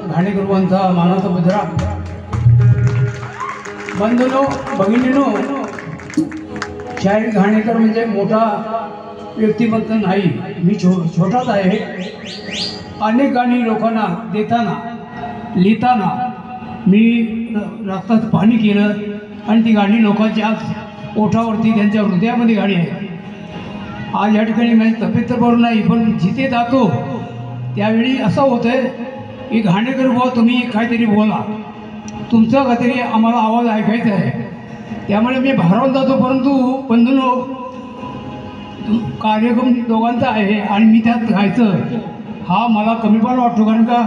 घाणेकरूंचा मानाचा मुजरा. बंधूंनो भगिनींनो, शाहीर घाणेकर म्हणजे मोठा व्यक्तिमत्व नाही, मी छोटाच आहे. अनेक गाणी लोकांना देताना लिहिताना मी रक्तात पाणी केलं आणि ती गाणी लोकांच्या ओठावरती त्यांच्या हृदयामध्ये गाणी आहे. आज या ठिकाणी माझी तब्येत तर बरोबर नाही, पण जिथे जातो त्यावेळी असं होतं आहे की घाणेकर बुवा तुम्ही काहीतरी बोला, तुमचा काहीतरी आम्हाला आवाज ऐकायचा आहे. त्यामुळे मी भारावून जातो. परंतु बंधूंनो, कार्यक्रम दोघांचा आहे आणि मी त्यात गायचं हा मला कमीपणा वाटतो, कारण का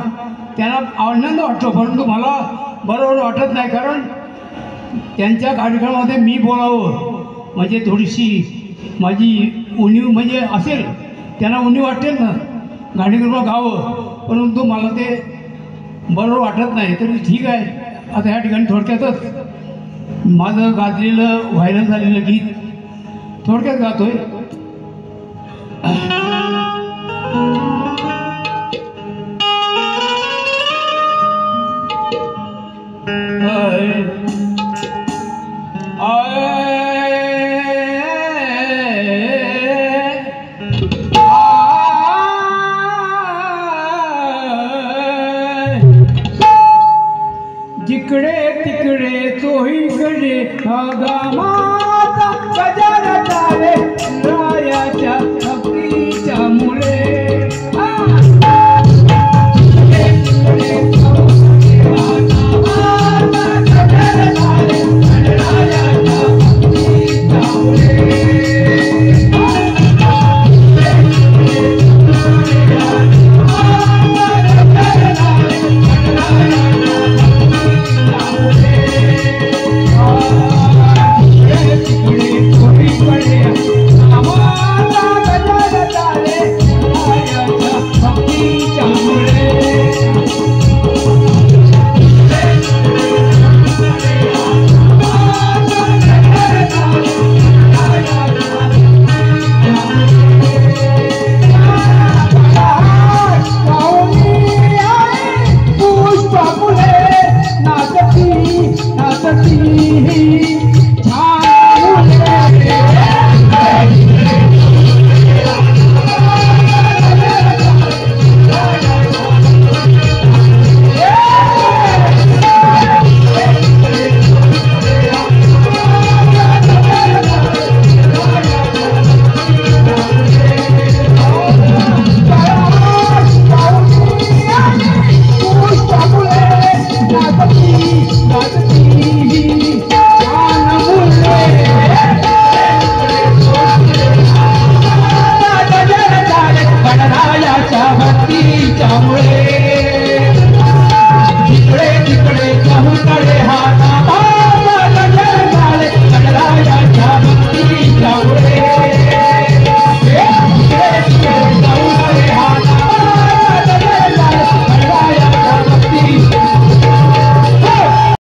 त्याला आनंद वाटतो, परंतु मला बरोबर वाटत नाही. कारण त्यांच्या कार्यक्रमामध्ये मी बोलावं म्हणजे थोडीशी माझी उणीव म्हणजे असेल, त्यांना उणीव वाटेल ना घाणेकरला गावं, परंतु मला ते बरोबर वाटत नाही. तरी ठीक आहे, आता ह्या ठिकाणी थोडक्यातच माझं गाजलेलं व्हायरल झालेलं गीत थोडक्यात गातोय. जिकडे तिकडे चोहीकडे गामा